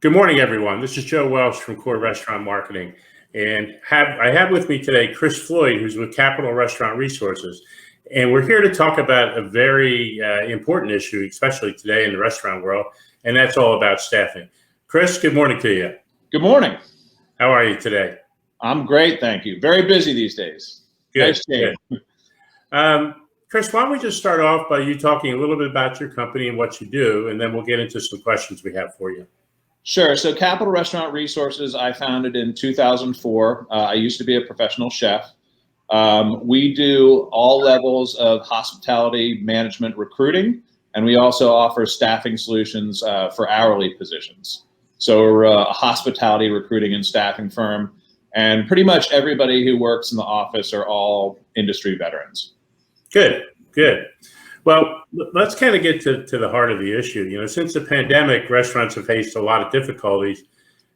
Good morning, everyone. This is Joe Welsh from Core Restaurant Marketing, and I have with me today Chris Floyd, who's with Capital Restaurant Resources, and we're here to talk about a very important issue, especially today in the restaurant world, and that's all about staffing. Chris, good morning to you. Good morning. How are you today? I'm great, thank you. Very busy these days. Good. Nice day. Good. Chris, why don't we just start off by you talking a little bit about your company and what you do, and then we'll get into some questions we have for you. Sure. So Capital Restaurant Resources, I founded in 2004. I used to be a professional chef. We do all levels of hospitality management recruiting, and we also offer staffing solutions for hourly positions. So we're a hospitality recruiting and staffing firm, and pretty much everybody who works in the office are all industry veterans. Good. Well, let's kind of get to the heart of the issue. You know, since the pandemic, restaurants have faced a lot of difficulties,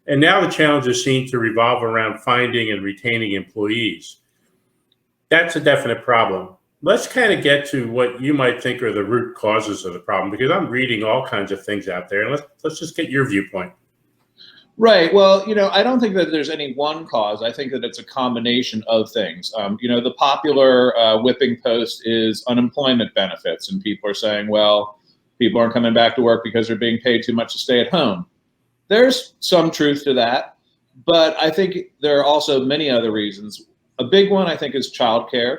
and now the challenges seem to revolve around finding and retaining employees. That's a definite problem. Let's kind of get to what you might think are the root causes of the problem, because I'm reading all kinds of things out there, and let's just get your viewpoint. Right. Well, I don't think that there's any one cause. I think that it's a combination of things. The popular whipping post is unemployment benefits, and people are saying, well, people aren't coming back to work because they're being paid too much to stay at home. There's some truth to that, but I think there are also many other reasons. A big one, I think, is childcare.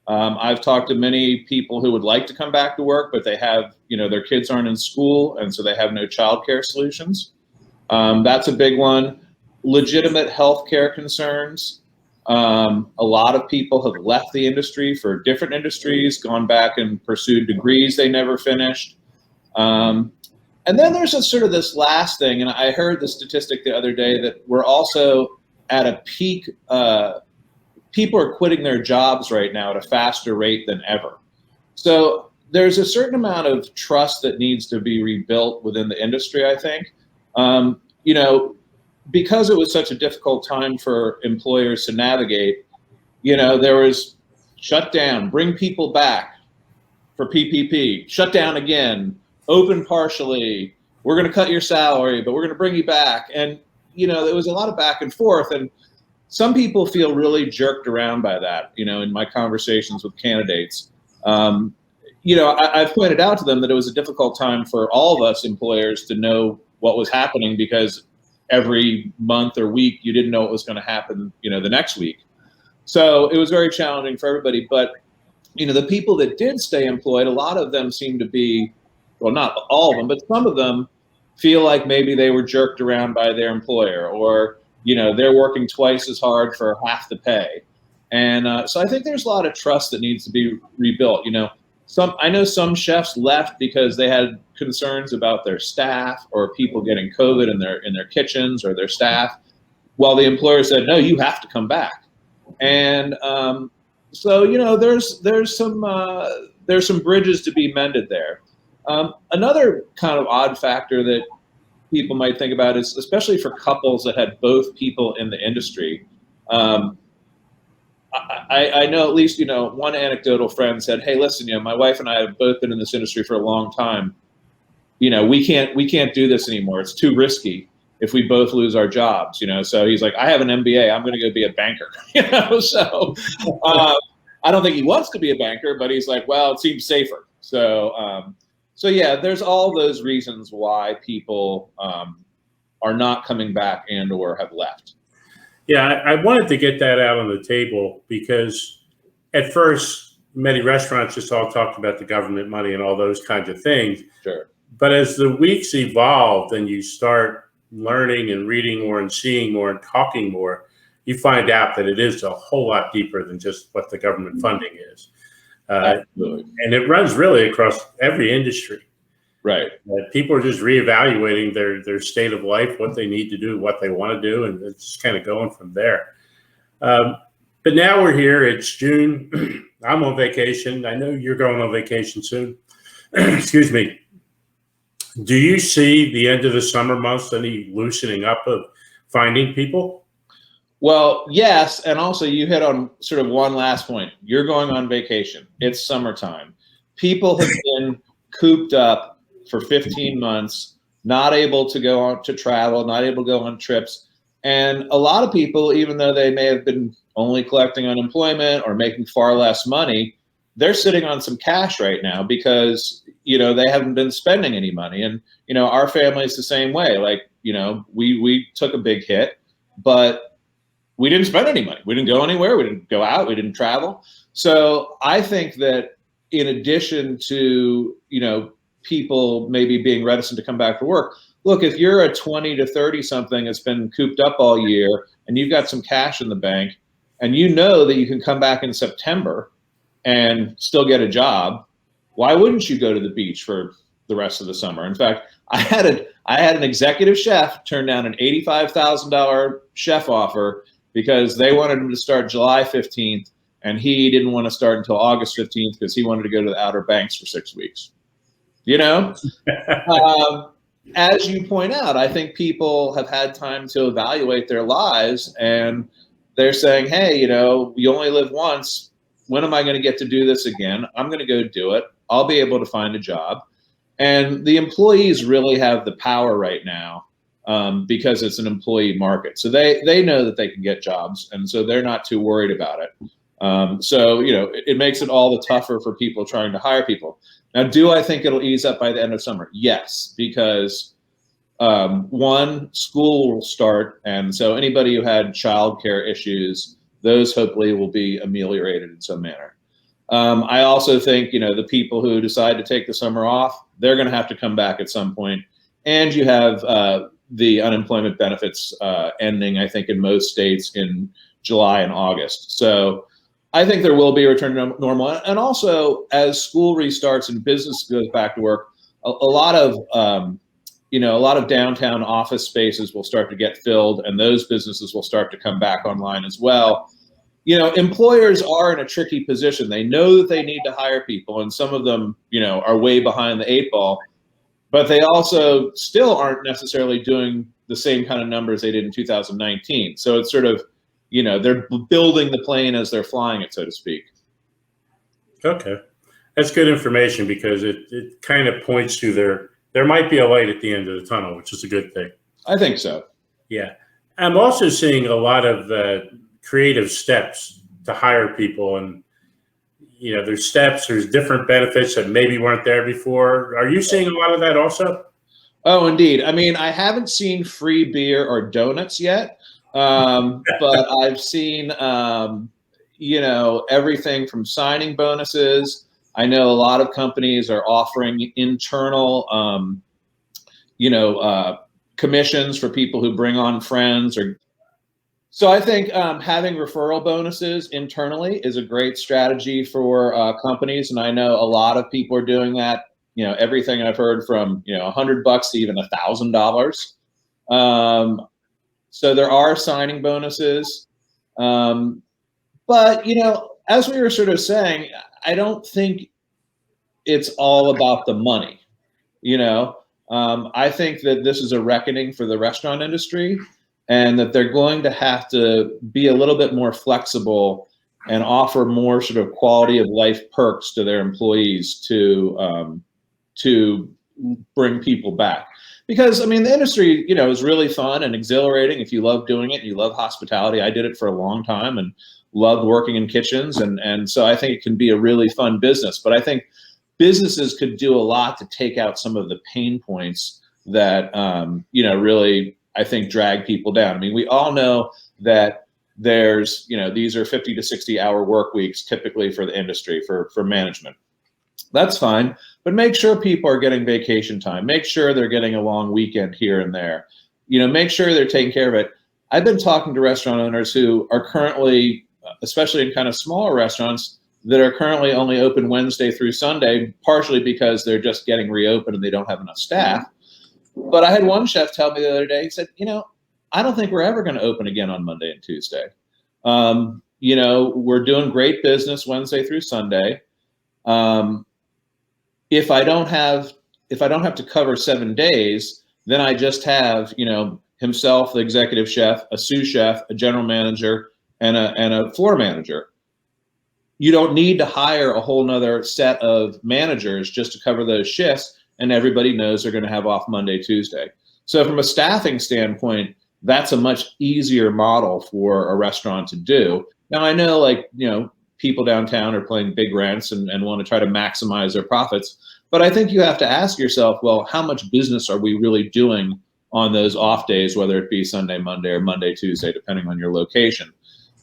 I've talked to many people who would like to come back to work, but they have, their kids aren't in school, and so they have no childcare solutions. That's a big one. Legitimate healthcare concerns. A lot of people have left the industry for different industries, gone back and pursued degrees they never finished. And then there's this last thing, and I heard the statistic the other day that we're also at a peak. People are quitting their jobs right now at a faster rate than ever. So there's a certain amount of trust that needs to be rebuilt within the industry, I think. Because it was such a difficult time for employers to navigate, there was shut down, bring people back for PPP, shut down again, open partially, we're going to cut your salary, but we're going to bring you back. And, there was a lot of back and forth. And some people feel really jerked around by that, in my conversations with candidates. I've pointed out to them that it was a difficult time for all of us employers to know what was happening, because every month or week you didn't know what was going to happen, the next week. So it was very challenging for everybody. But, the people that did stay employed, a lot of them seem to be, well, not all of them, but some of them feel like maybe they were jerked around by their employer, or, they're working twice as hard for half the pay. And so I think there's a lot of trust that needs to be rebuilt. I know some chefs left because they had concerns about their staff or people getting COVID in their kitchens or their staff, while the employer said, no, you have to come back. And so there's some bridges to be mended there. Another kind of odd factor that people might think about is, especially for couples that had both people in the industry. I know at least, one anecdotal friend said, hey, listen, my wife and I have both been in this industry for a long time. We can't do this anymore. It's too risky if we both lose our jobs, So he's like, I have an MBA. I'm going to go be a banker, So I don't think he wants to be a banker, but he's like, well, it seems safer. So yeah, there's all those reasons why people are not coming back and or have left. Yeah, I wanted to get that out on the table, because at first, many restaurants just all talked about the government money and all those kinds of things. Sure. But as the weeks evolved and you start learning and reading more and seeing more and talking more, you find out that it is a whole lot deeper than just what the government funding is. Absolutely. And it runs really across every industry. Right. People are just reevaluating their state of life, what they need to do, what they want to do, and it's kind of going from there. But now we're here. It's June. I'm on vacation. I know you're going on vacation soon. Excuse me. Do you see the end of the summer months any loosening up of finding people? Well, yes. And also you hit on sort of one last point. You're going on vacation. It's summertime. People have been cooped up for 15 months not able to go on to travel, not able to go on trips. And a lot of people, even though they may have been only collecting unemployment or making far less money, they're sitting on some cash right now because, they haven't been spending any money. And, our family is the same way. Like, we took a big hit, but we didn't spend any money. We didn't go anywhere. We didn't go out. We didn't travel. So I think that in addition to, people maybe being reticent to come back to work, look, if you're a 20 to 30 something that's been cooped up all year and you've got some cash in the bank and you know that you can come back in September and still get a job, why wouldn't you go to the beach for the rest of the summer? In fact, I had an executive chef turn down an $85,000 chef offer because they wanted him to start July 15th and he didn't want to start until August 15th because he wanted to go to the Outer Banks for 6 weeks. As you point out, I think people have had time to evaluate their lives and they're saying, hey, you only live once. When am I going to get to do this again? I'm going to go do it. I'll be able to find a job. And the employees really have the power right now because it's an employee market. So they know that they can get jobs. And so they're not too worried about it. It makes it all the tougher for people trying to hire people. Now, do I think it'll ease up by the end of summer? Yes, because one, school will start. And so anybody who had childcare issues, those hopefully will be ameliorated in some manner. I also think, the people who decide to take the summer off, they're going to have to come back at some point. And you have the unemployment benefits ending, I think, in most states in July and August. So I think there will be a return to normal. And also, as school restarts and business goes back to work, a lot of downtown office spaces will start to get filled, and those businesses will start to come back online as well. Employers are in a tricky position. They know that they need to hire people, and some of them, are way behind the 8 ball, but they also still aren't necessarily doing the same kind of numbers they did in 2019. So it's sort of, they're building the plane as they're flying it, so to speak. Okay. That's good information because it kind of points to there might be a light at the end of the tunnel, which is a good thing. I think so. Yeah. I'm also seeing a lot of creative steps to hire people. And, there's steps, there's different benefits that maybe weren't there before. Are you seeing a lot of that also? Oh, indeed. I mean, I haven't seen free beer or donuts yet, but I've seen, everything from signing bonuses. I know a lot of companies are offering internal, commissions for people who bring on friends. So I think having referral bonuses internally is a great strategy for companies. And I know a lot of people are doing that. Everything I've heard from, $100 to even $1,000. So there are signing bonuses. But, as we were sort of saying, I don't think it's all about the money. I think that this is a reckoning for the restaurant industry and that they're going to have to be a little bit more flexible and offer more sort of quality of life perks to their employees to bring people back. Because, I mean, the industry, is really fun and exhilarating if you love doing it and you love hospitality. I did it for a long time and loved working in kitchens. And so I think it can be a really fun business. But I think businesses could do a lot to take out some of the pain points that, really, I think, drag people down. I mean, we all know that there's, these are 50 to 60 hour work weeks typically for the industry, for management. That's fine, but make sure people are getting vacation time. Make sure they're getting a long weekend here and there. Make sure they're taking care of it. I've been talking to restaurant owners who are currently, especially in kind of smaller restaurants, that are currently only open Wednesday through Sunday, partially because they're just getting reopened and they don't have enough staff. But I had one chef tell me the other day, he said, I don't think we're ever going to open again on Monday and Tuesday. We're doing great business Wednesday through Sunday. If I don't have to cover 7 days, then I just have, himself, the executive chef, a sous chef, a general manager, and a floor manager. You don't need to hire a whole nother set of managers just to cover those shifts. and everybody knows they're going to have off Monday, Tuesday. So from a staffing standpoint, that's a much easier model for a restaurant to do. Now I know, like, people downtown are paying big rents and want to try to maximize their profits. But I think you have to ask yourself, well, how much business are we really doing on those off days, whether it be Sunday, Monday, or Monday, Tuesday, depending on your location.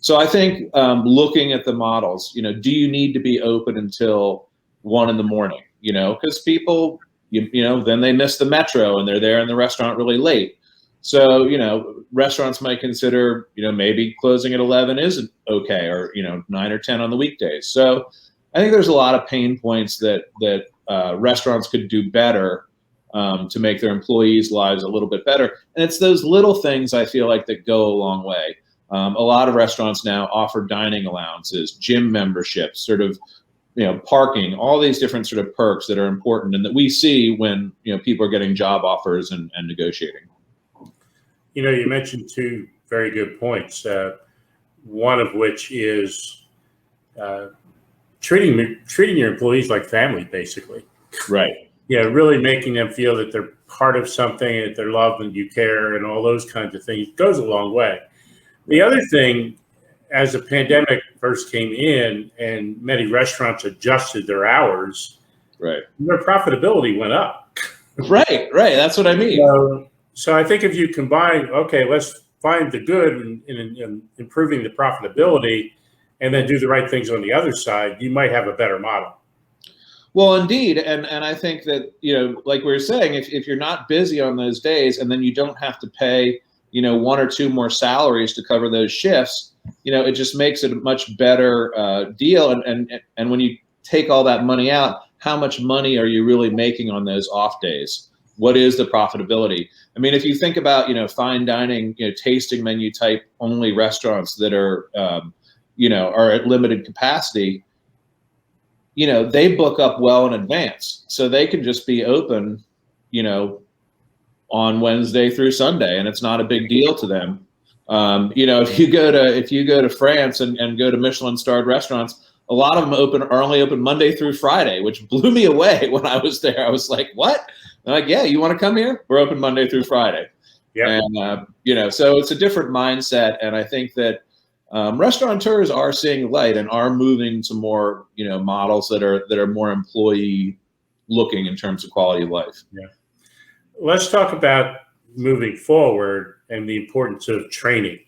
So I think looking at the models, do you need to be open until 1 a.m? Because people, then they miss the metro and they're there in the restaurant really late. So, restaurants might consider, maybe closing at 11 isn't okay, or, 9 or 10 on the weekdays. So I think there's a lot of pain points that restaurants could do better to make their employees' lives a little bit better. And it's those little things, I feel like, that go a long way. A lot of restaurants now offer dining allowances, gym memberships, sort of, parking, all these different sort of perks that are important and that we see when, people are getting job offers and negotiating. You mentioned two very good points. One of which is treating your employees like family, basically. Right. Really making them feel that they're part of something, that they're loved and you care, and all those kinds of things goes a long way. The other thing, as the pandemic first came in and many restaurants adjusted their hours, right, their profitability went up. Right. That's what I mean. So I think if you combine, okay, let's find the good in improving the profitability and then do the right things on the other side, you might have a better model. Well, indeed. And I think that, like we were saying, if you're not busy on those days and then you don't have to pay, 1 or 2 more salaries to cover those shifts, it just makes it a much better deal. And when you take all that money out, how much money are you really making on those off days? What is the profitability? I mean, if you think about, fine dining, tasting menu type only restaurants that are, are at limited capacity, they book up well in advance. So they can just be open, on Wednesday through Sunday, and it's not a big deal to them. If you go to France and go to Michelin starred restaurants, a lot of them are only open Monday through Friday, which blew me away when I was there. I was like, what? They're like, yeah, you want to come here? We're open Monday through Friday. Yeah. And, so it's a different mindset. And I think that restaurateurs are seeing light and are moving to more, models that are more employee looking in terms of quality of life. Yeah. Let's talk about moving forward and the importance of training.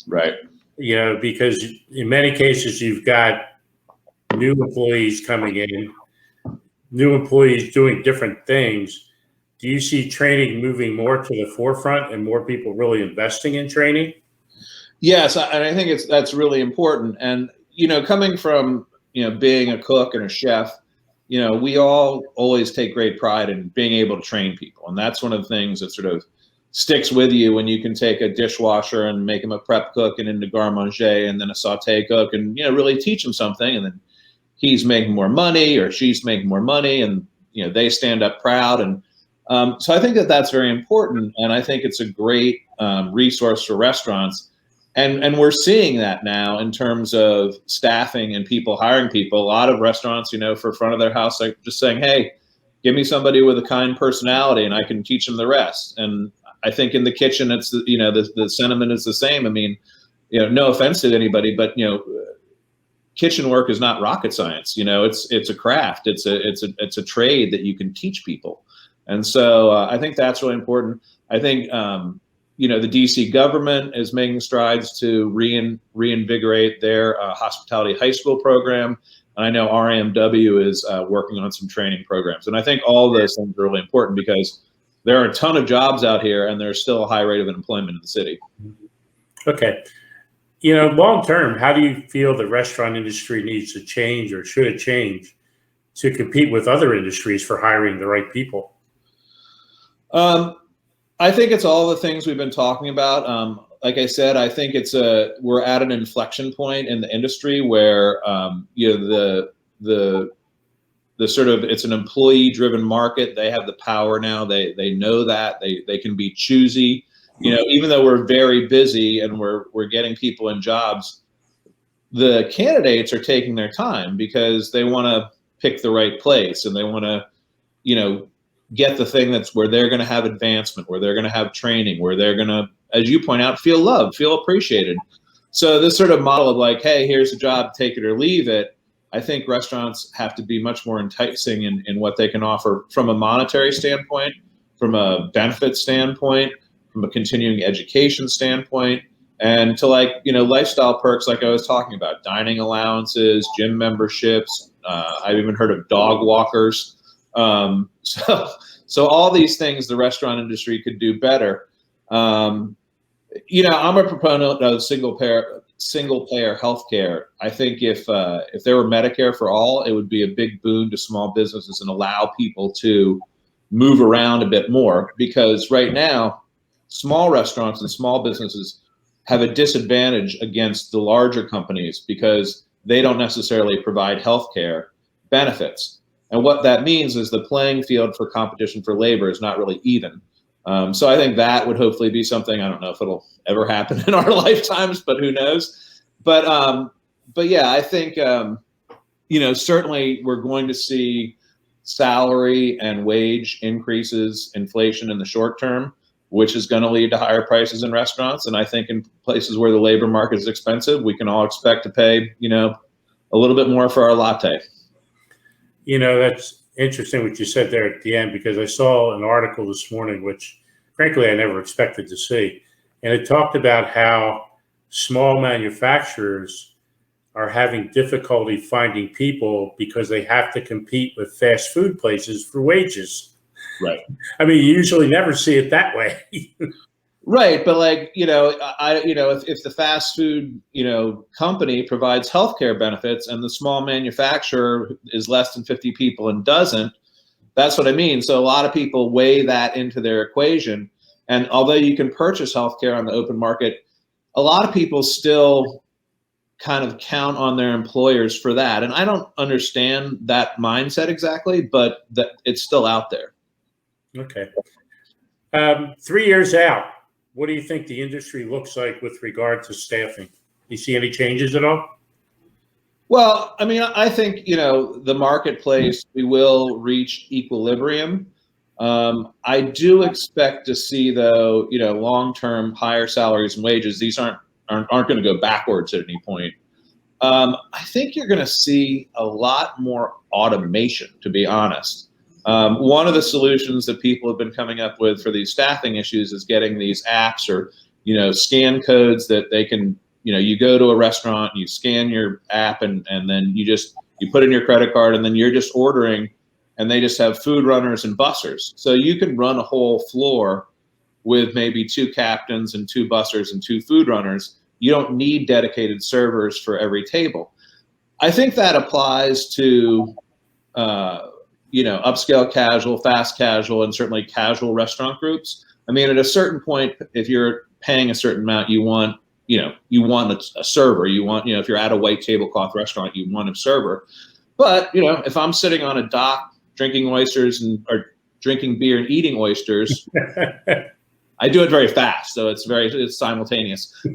Right. Because in many cases you've got new employees coming in, new employees doing different things. Do you see training moving more to the forefront and more people really investing in training? Yes, and I think that's really important. And coming from being a cook and a chef, we all always take great pride in being able to train people, and that's one of the things that sort of sticks with you when you can take a dishwasher and make him a prep cook and into garde manger and then a saute cook and really teach him something, and then he's making more money or she's making more money, and they stand up proud. And so I think that's very important, and I think it's a great resource for restaurants. And we're seeing that now in terms of staffing and people hiring people. A lot of restaurants, for front of their house, like just saying, hey, give me somebody with a kind personality and I can teach them the rest. And I think in the kitchen, it's, the sentiment is the same. I mean, no offense to anybody, but, kitchen work is not rocket science. It's a craft. It's a trade that you can teach people. And so I think that's really important. I think, the DC government is making strides to reinvigorate their hospitality high school program. And I know RAMW is working on some training programs. And I think all of those things are really important because there are a ton of jobs out here and there's still a high rate of unemployment in the city. Okay. Long term, how do you feel the restaurant industry needs to change or should it change to compete with other industries for hiring the right people? I think it's all the things we've been talking about. Like I said, I think we're at an inflection point in the industry where the sort of, it's an employee driven market. They have the power now. They know that they can be choosy. Even though we're very busy and we're getting people in jobs, the candidates are taking their time because they want to pick the right place and they want to get the thing that's where they're going to have advancement, where they're going to have training, where they're going to, as you point out, feel loved, feel appreciated. So this sort of model of like, hey, here's a job, take it or leave it. I think restaurants have to be much more enticing in what they can offer from a monetary standpoint, from a benefit standpoint, from a continuing education standpoint, and to like, lifestyle perks like I was talking about, dining allowances, gym memberships. I've even heard of dog walkers. So all these things the restaurant industry could do better. I'm a proponent of single payer healthcare. I think if there were Medicare for all, it would be a big boon to small businesses and allow people to move around a bit more, because right now small restaurants and small businesses have a disadvantage against the larger companies because they don't necessarily provide healthcare benefits. And what that means is the playing field for competition for labor is not really even. So I think that would hopefully be something. I don't know if it'll ever happen in our lifetimes, but who knows? But yeah, I think certainly we're going to see salary and wage increases, inflation in the short term, which is going to lead to higher prices in restaurants. And I think in places where the labor market is expensive, we can all expect to pay a little bit more for our latte. That's interesting what you said there at the end, because I saw an article this morning, which frankly I never expected to see. And it talked about how small manufacturers are having difficulty finding people because they have to compete with fast food places for wages. Right. I mean, you usually never see it that way. Right, but like if the fast food company provides healthcare benefits and the small manufacturer is less than 50 people and doesn't, that's what I mean. So a lot of people weigh that into their equation, and although you can purchase healthcare on the open market, a lot of people still kind of count on their employers for that, and I don't understand that mindset exactly, but that it's still out there. Okay. 3 years out, what do you think the industry looks like with regard to staffing? Do you see any changes at all? Well, I mean, I think, the marketplace, we will reach equilibrium. I do expect to see, though, long-term higher salaries and wages. These aren't going to go backwards at any point. I think you're going to see a lot more automation, to be honest. One of the solutions that people have been coming up with for these staffing issues is getting these apps or, scan codes that they can, you go to a restaurant, you scan your app and then you put in your credit card and then you're just ordering, and they just have food runners and bussers. So you can run a whole floor with maybe 2 captains and 2 bussers and 2 food runners. You don't need dedicated servers for every table. I think that applies to, upscale casual, fast casual, and certainly casual restaurant groups. I mean, at a certain point, if you're paying a certain amount, you want a server. You want, if you're at a white tablecloth restaurant, you want a server. But, if I'm sitting on a dock drinking oysters or drinking beer and eating oysters, I do it very fast, so it's simultaneous. Who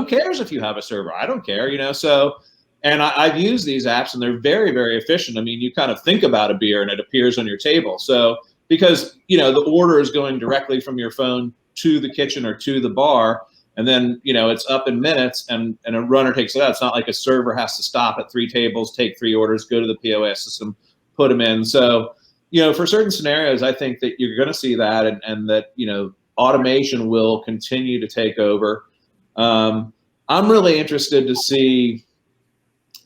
cares if you have a server? I don't care, so. And I've used these apps, and they're very, very efficient. I mean, you kind of think about a beer, and it appears on your table. So because, the order is going directly from your phone to the kitchen or to the bar, and then, it's up in minutes, and a runner takes it out. It's not like a server has to stop at 3 tables, take 3 orders, go to the POS system, put them in. So, for certain scenarios, I think that you're going to see that, and that, automation will continue to take over. I'm really interested to see.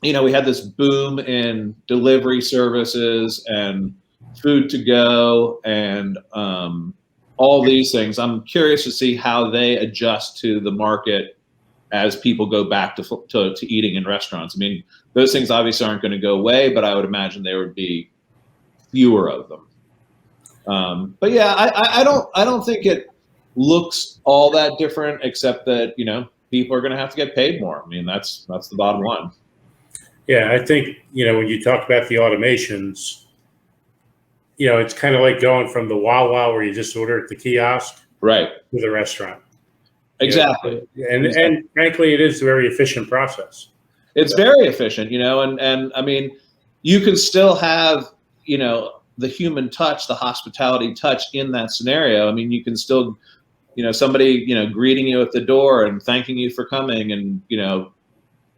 We had this boom in delivery services and food to go and all these things. I'm curious to see how they adjust to the market as people go back to eating in restaurants. I mean, those things obviously aren't going to go away, but I would imagine there would be fewer of them. But yeah, I don't think it looks all that different, except that people are going to have to get paid more. I mean, that's the bottom line. Yeah, I think, when you talk about the automations, it's kind of like going from the Wawa where you just order at the kiosk, right, to the restaurant. Exactly. And frankly, it is a very efficient process. It's very efficient, and I mean, you can still have, the human touch, the hospitality touch in that scenario. I mean, you can still, somebody, greeting you at the door and thanking you for coming and,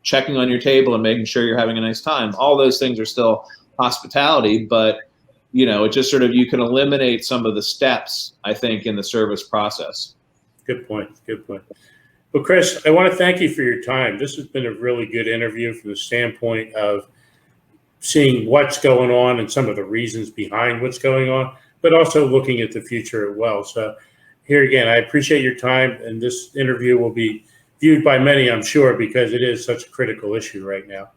checking on your table and making sure you're having a nice time. All those things are still hospitality, but, it just sort of, you can eliminate some of the steps, I think, in the service process. Good point. Good point. Well, Chris, I want to thank you for your time. This has been a really good interview from the standpoint of seeing what's going on and some of the reasons behind what's going on, but also looking at the future as well. So here again, I appreciate your time, and this interview will be viewed by many, I'm sure, because it is such a critical issue right now.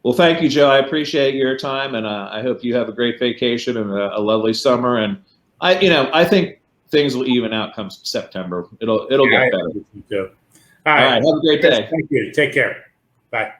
Well, thank you, Joe. I appreciate your time, and I hope you have a great vacation and a lovely summer. And I think things will even out come September. It'll get better. All right. Have a great day. Thank you. Take care. Bye.